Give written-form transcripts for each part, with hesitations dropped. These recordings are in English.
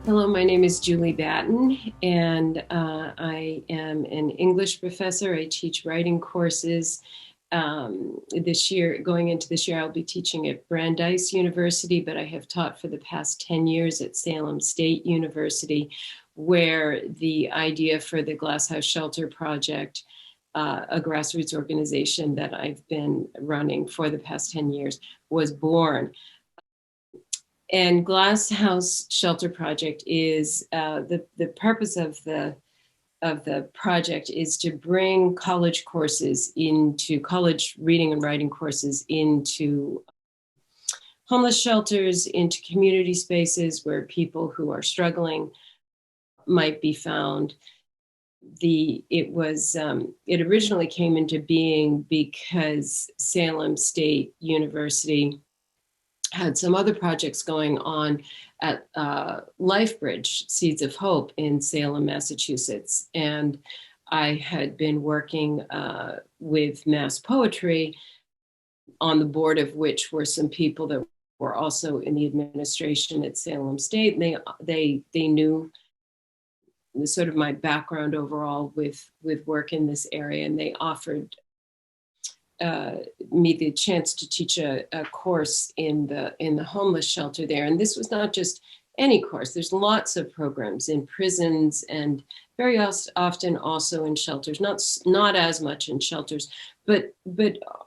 Hello, my name is Julie Batten, and I am an English professor. I teach writing courses. This year, going into this year, I'll be teaching at Brandeis University, but I have taught for the past 10 years at Salem State University, where the idea for the Glass House Shelter Project, a grassroots organization that I've been running for the past 10 years, was born. And Glass House Shelter Project is the purpose of the project is to bring college courses into college reading and writing courses into homeless shelters, into community spaces where people who are struggling might be found. It originally came into being because Salem State University had some other projects going on at LifeBridge, Seeds of Hope in Salem, Massachusetts. And I had been working with Mass Poetry, on the board of which were some people that were also in the administration at Salem State. And they knew the sort of my background overall with work in this area, and they offered me the chance to teach a course in the homeless shelter there. And this was not just any course. There's lots of programs in prisons and very often also in shelters, not as much in shelters, but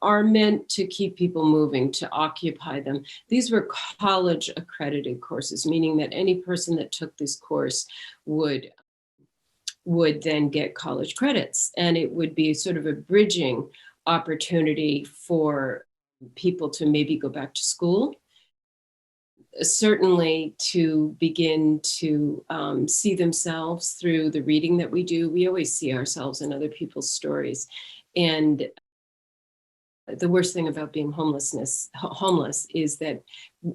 are meant to keep people moving, to occupy them. These were college accredited courses, meaning that any person that took this course would then get college credits, and it would be sort of a bridging opportunity for people to maybe go back to school, certainly to begin to see themselves through the reading that we do. We always see ourselves in other people's stories. And the worst thing about being homeless is that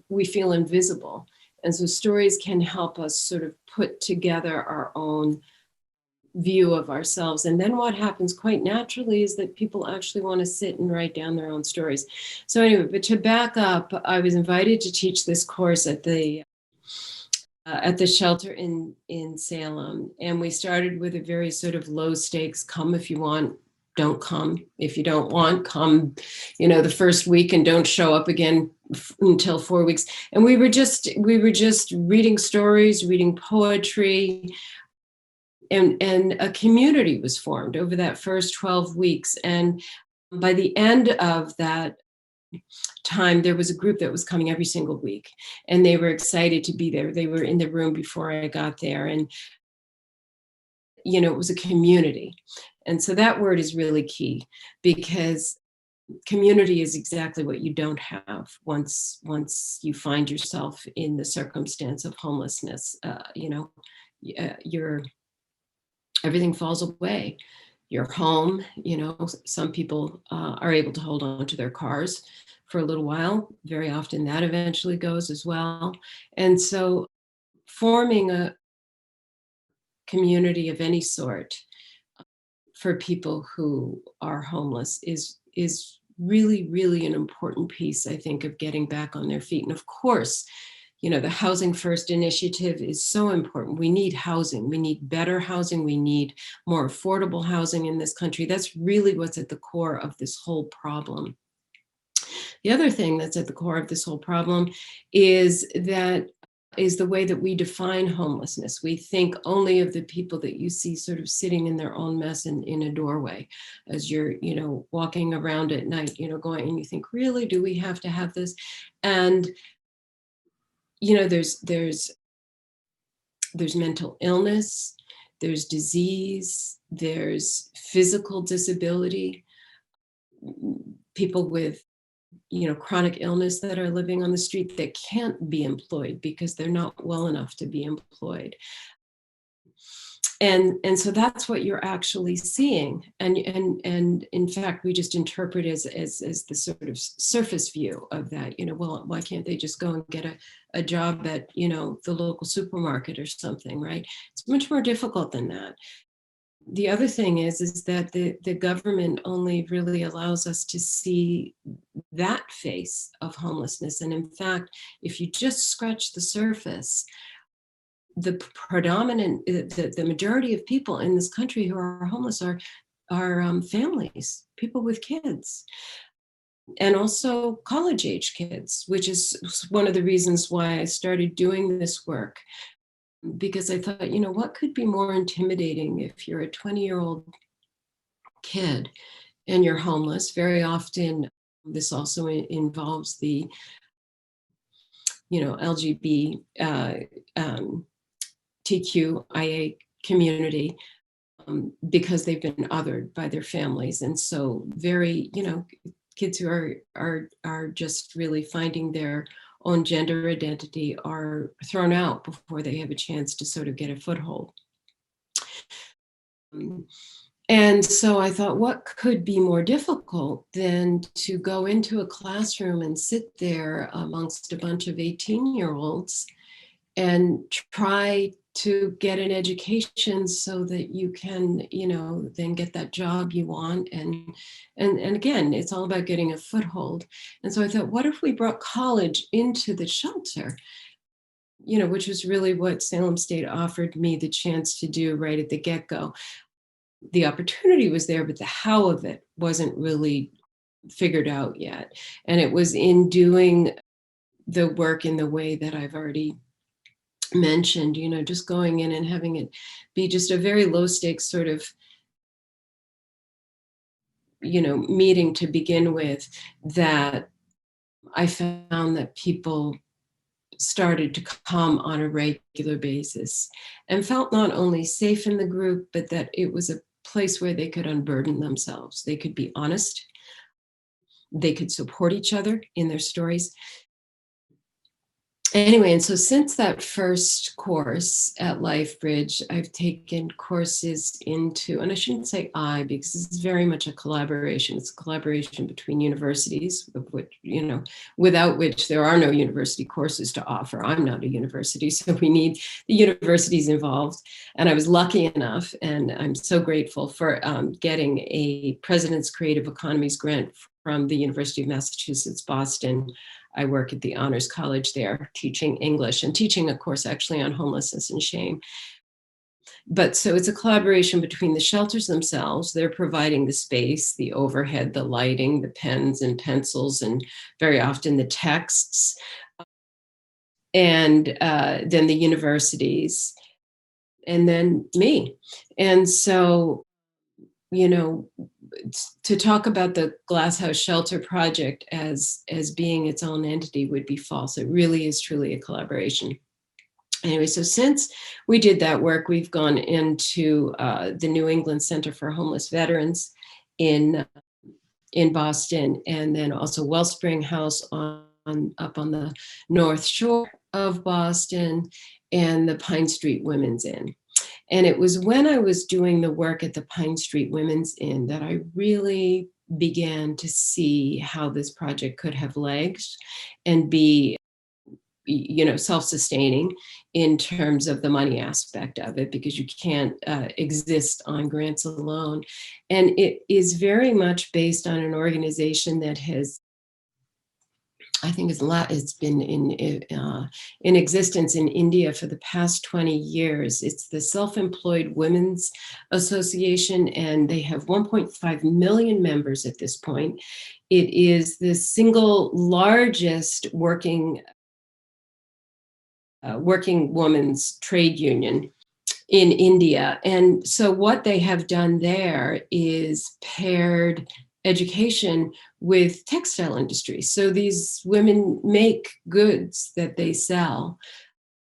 we feel invisible. And so stories can help us sort of put together our own view of ourselves. And then what happens quite naturally is that people actually want to sit and write down their own stories. So anyway, but to back up, I was invited to teach this course at the shelter in Salem. And we started with a very sort of low stakes, come if you want, don't come. If you don't want, come, the first week and don't show up again until 4 weeks. And we were just reading stories, reading poetry, and a community was formed over that first 12 weeks. And by the end of that time, there was a group that was coming every single week, and they were excited to be there. They were in the room before I got there, and it was a community. And so that word is really key, because community is exactly what you don't have once you find yourself in the circumstance of homelessness. Everything falls away. Your home, some people are able to hold on to their cars for a little while. Very often that eventually goes as well. And so forming a community of any sort for people who are homeless is really, really an important piece, I think, of getting back on their feet. And of course, the Housing First initiative is so important. We need housing. We need better housing. We need more affordable housing in this country. That's really what's at the core of this whole problem. The other thing that's at the core of this whole problem is the way that we define homelessness. We think only of the people that you see sort of sitting in their own mess in a doorway as you're, walking around at night, going, and you think, really, do we have to have this? And there's mental illness, there's disease, there's physical disability, people with chronic illness that are living on the street that can't be employed because they're not well enough to be employed. And so that's what you're actually seeing. And in fact, we just interpret as the sort of surface view of that, well, why can't they just go and get a job at, the local supermarket or something, right? It's much more difficult than that. The other thing is that the government only really allows us to see that face of homelessness. And in fact, if you just scratch the surface, the predominant, the majority of people in this country who are homeless are families, people with kids, and also college age kids, which is one of the reasons why I started doing this work. Because I thought, what could be more intimidating if you're a 20-year-old kid and you're homeless? Very often, this also involves the, LGBT, TQIA community, because they've been othered by their families, and so very, kids who are just really finding their own gender identity are thrown out before they have a chance to sort of get a foothold. And so I thought, what could be more difficult than to go into a classroom and sit there amongst a bunch of 18-year-olds and try to get an education so that you can, then get that job you want. And again, it's all about getting a foothold. And so I thought, what if we brought college into the shelter? Which was really what Salem State offered me the chance to do right at the get-go. The opportunity was there, but the how of it wasn't really figured out yet. And it was in doing the work in the way that I've already mentioned, just going in and having it be just a very low stakes sort of, meeting to begin with, that I found that people started to come on a regular basis and felt not only safe in the group, but that it was a place where they could unburden themselves. They could be honest. They could support each other in their stories. Anyway, and so since that first course at LifeBridge, I've taken courses into, and I shouldn't say I, because this is very much a collaboration. It's a collaboration between universities, of which, without which there are no university courses to offer. I'm not a university, so we need the universities involved. And I was lucky enough, and I'm so grateful for getting a President's Creative Economies grant from the University of Massachusetts, Boston. I work at the Honors College there, teaching English and teaching a course actually on homelessness and shame. But so it's a collaboration between the shelters themselves. They're providing the space, the overhead, the lighting, the pens and pencils, and very often the texts. And then the universities, and then me. And so, to talk about the Glass House Shelter Project as being its own entity would be false. It really is truly a collaboration. Anyway, so since we did that work, we've gone into the New England Center for Homeless Veterans in Boston, and then also Wellspring House up on the North Shore of Boston, and the Pine Street Women's Inn. And it was when I was doing the work at the Pine Street Women's Inn that I really began to see how this project could have legs and be, self-sustaining in terms of the money aspect of it, because you can't exist on grants alone. And it is very much based on an organization that has, I think it's been in existence in India for the past 20 years. It's the Self-Employed Women's Association, and they have 1.5 million members at this point. It is the single largest working women's trade union in India. And so what they have done there is paired education with textile industry. So these women make goods that they sell,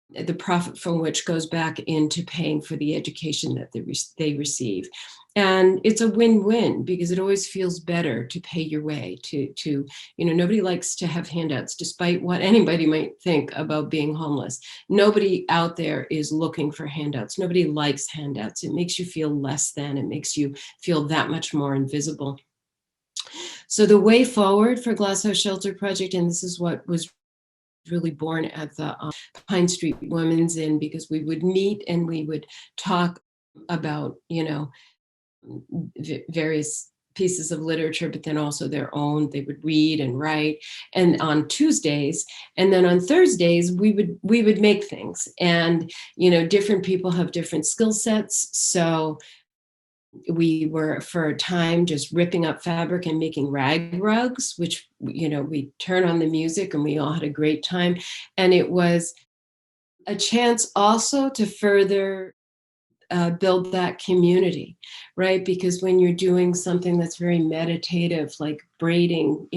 the profit from which goes back into paying for the education that they receive. And it's a win-win, because it always feels better to pay your way to, nobody likes to have handouts, despite what anybody might think about being homeless. Nobody out there is looking for handouts. Nobody likes handouts. It makes you feel less than. It makes you feel that much more invisible. So the way forward for Glass House Shelter Project, and this is what was really born at the Pine Street Women's Inn, because we would meet and we would talk about, various pieces of literature, but then also their own. They would read and write, and on Tuesdays, and then on Thursdays we would make things. And different people have different skill sets, so we were for a time just ripping up fabric and making rag rugs, which we turn on the music and we all had a great time. And it was a chance also to further build that community, right? Because when you're doing something that's very meditative, like braiding,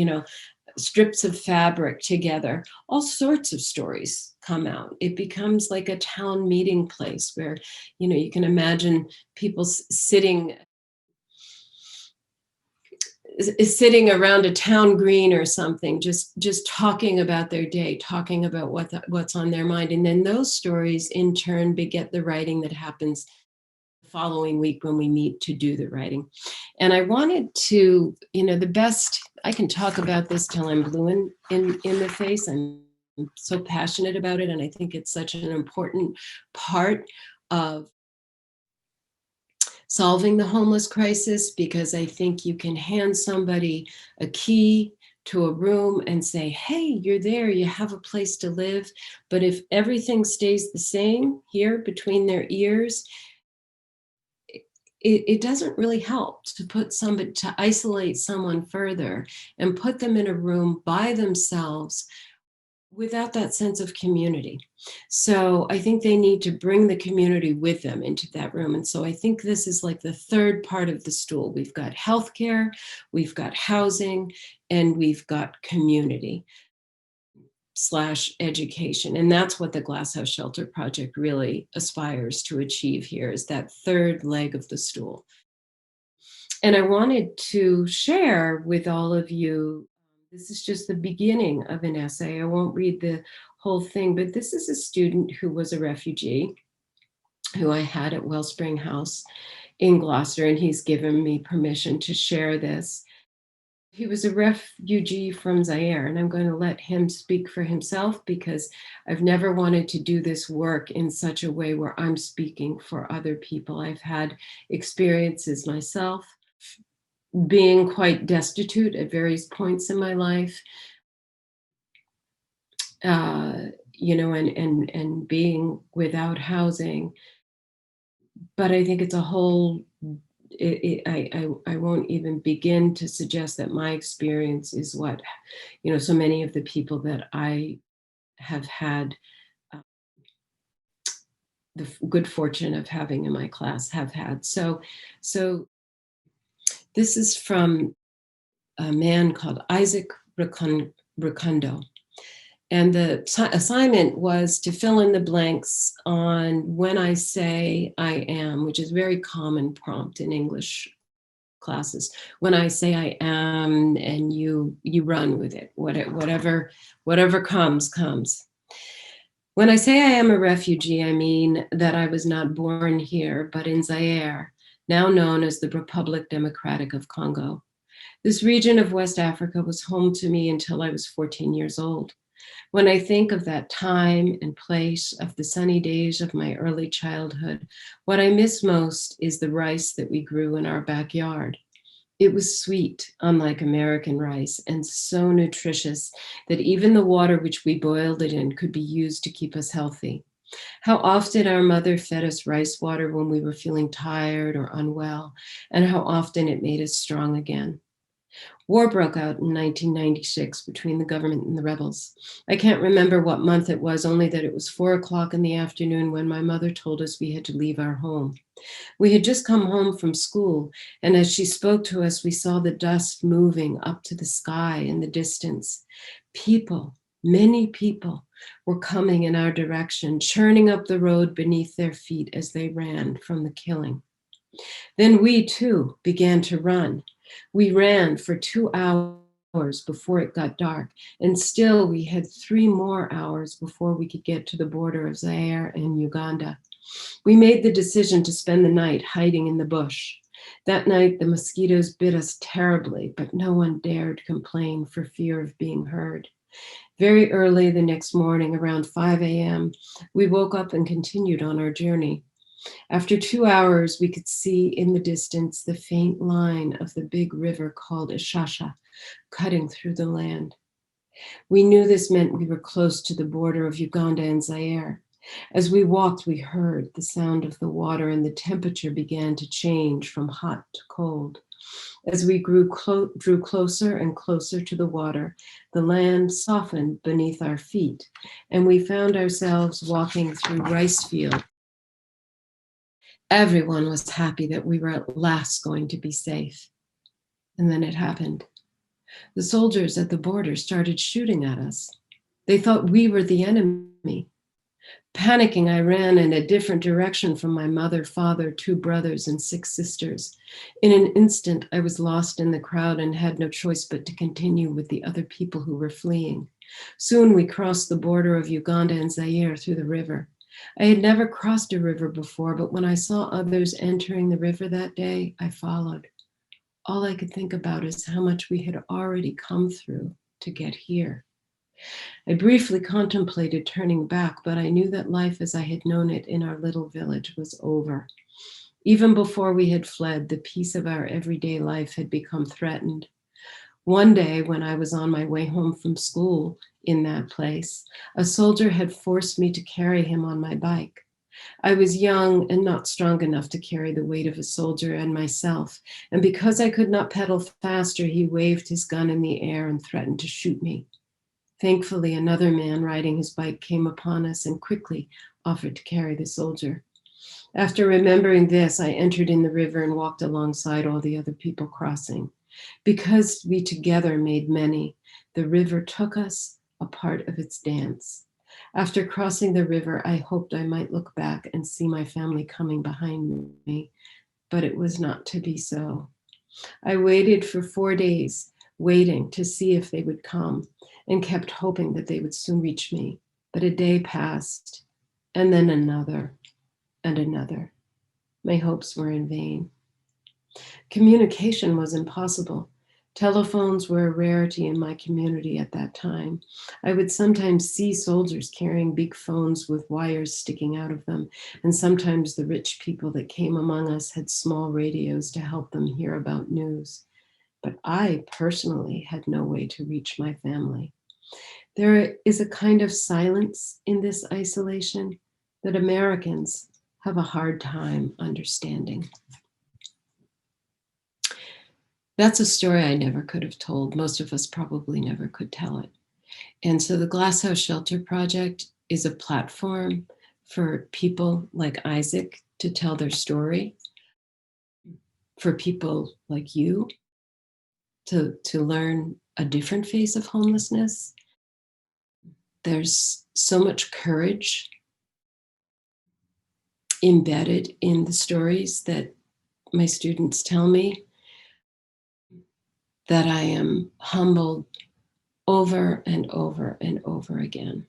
strips of fabric together, all sorts of stories come out. It becomes like a town meeting place where, you can imagine people sitting around a town green or something, just talking about their day, talking about what's on their mind. And then those stories in turn beget the writing that happens the following week when we meet to do the writing. And I wanted to, the best, I can talk about this till I'm blue in the face. I'm so passionate about it. And I think it's such an important part of solving the homeless crisis, because I think you can hand somebody a key to a room and say, hey, you're there, you have a place to live. But if everything stays the same here between their ears, it doesn't really help to isolate someone further and put them in a room by themselves without that sense of community. So I think they need to bring the community with them into that room. And so I think this is like the third part of the stool. We've got healthcare, we've got housing, and we've got community / education. And that's what the Glasshouse Shelter Project really aspires to achieve here, is that third leg of the stool. And I wanted to share with all of you, this is just the beginning of an essay. I won't read the whole thing, but this is a student who was a refugee who I had at Wellspring House in Gloucester, and he's given me permission to share this. He was a refugee from Zaire, and I'm going to let him speak for himself, because I've never wanted to do this work in such a way where I'm speaking for other people. I've had experiences myself being quite destitute at various points in my life, and being without housing. But I think it's a whole, I won't even begin to suggest that my experience is what, so many of the people that I have had the good fortune of having in my class have had. So this is from a man called Isaac Rukundo. And the assignment was to fill in the blanks on when I say I am, which is a very common prompt in English classes. When I say I am, and you run with it, whatever comes. When I say I am a refugee, I mean that I was not born here, but in Zaire, now known as the Republic Democratic of Congo. This region of West Africa was home to me until I was 14 years old. When I think of that time and place, of the sunny days of my early childhood, what I miss most is the rice that we grew in our backyard. It was sweet, unlike American rice, and so nutritious that even the water which we boiled it in could be used to keep us healthy. How often our mother fed us rice water when we were feeling tired or unwell, and how often it made us strong again. War broke out in 1996 between the government and the rebels. I can't remember what month it was, only that it was 4:00 in the afternoon when my mother told us we had to leave our home. We had just come home from school, and as she spoke to us, we saw the dust moving up to the sky in the distance. People, many people, were coming in our direction, churning up the road beneath their feet as they ran from the killing. Then we, too, began to run. We ran for 2 hours before it got dark, and still we had 3 more hours before we could get to the border of Zaire and Uganda. We made the decision to spend the night hiding in the bush. That night, the mosquitoes bit us terribly, but no one dared complain for fear of being heard. Very early the next morning, around 5 a.m., we woke up and continued on our journey. After 2 hours, we could see in the distance the faint line of the big river called Ishasha, cutting through the land. We knew this meant we were close to the border of Uganda and Zaire. As we walked, we heard the sound of the water, and the temperature began to change from hot to cold. As we drew closer and closer to the water, the land softened beneath our feet, and we found ourselves walking through rice fields. Everyone was happy that we were at last going to be safe. And then it happened. The soldiers at the border started shooting at us. They thought we were the enemy. Panicking, I ran in a different direction from my mother, father, 2 brothers, and 6 sisters. In an instant, I was lost in the crowd and had no choice but to continue with the other people who were fleeing. Soon we crossed the border of Uganda and Zaire through the river. I had never crossed a river before, but when I saw others entering the river that day, I followed. All I could think about is how much we had already come through to get here. I briefly contemplated turning back, but I knew that life as I had known it in our little village was over. Even before we had fled, the peace of our everyday life had become threatened. One day, when I was on my way home from school in that place, a soldier had forced me to carry him on my bike. I was young and not strong enough to carry the weight of a soldier and myself, and because I could not pedal faster, he waved his gun in the air and threatened to shoot me. Thankfully, another man riding his bike came upon us and quickly offered to carry the soldier. After remembering this, I entered in the river and walked alongside all the other people crossing. Because we together made many, the river took us a part of its dance. After crossing the river, I hoped I might look back and see my family coming behind me, but it was not to be so. I waited for 4 days, waiting to see if they would come, and kept hoping that they would soon reach me. But a day passed, and then another, and another. My hopes were in vain. Communication was impossible. Telephones were a rarity in my community at that time. I would sometimes see soldiers carrying big phones with wires sticking out of them, and sometimes the rich people that came among us had small radios to help them hear about news. But I personally had no way to reach my family. There is a kind of silence in this isolation that Americans have a hard time understanding. That's a story I never could have told. Most of us probably never could tell it. And so the Glasshouse Shelter Project is a platform for people like Isaac to tell their story, for people like you to learn a different face of homelessness. There's so much courage embedded in the stories that my students tell me that I am humbled over and over and over again.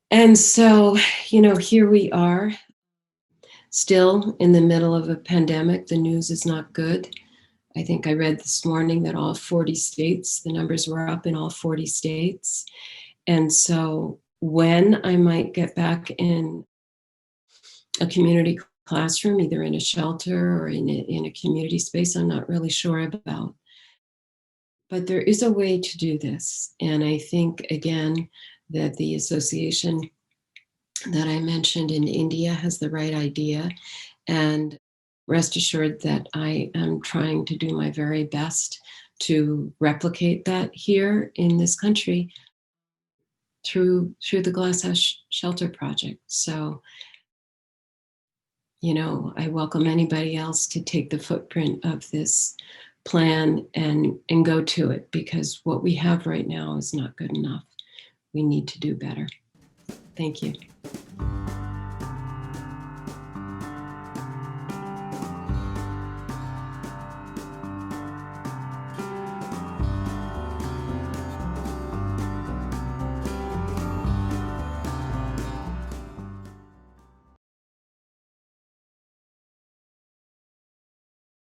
And so, here we are, still in the middle of a pandemic. The news is not good. I think I read this morning that all 40 states, the numbers were up in all 40 states. And so when I might get back in a community classroom, either in a shelter or in a community space, I'm not really sure about. But there is a way to do this. And I think, again, that the association that I mentioned in India has the right idea. And rest assured that I am trying to do my very best to replicate that here in this country through the Glasshouse Shelter Project. So, I welcome anybody else to take the footprint of this plan and go to it, because what we have right now is not good enough. We need to do better. Thank you.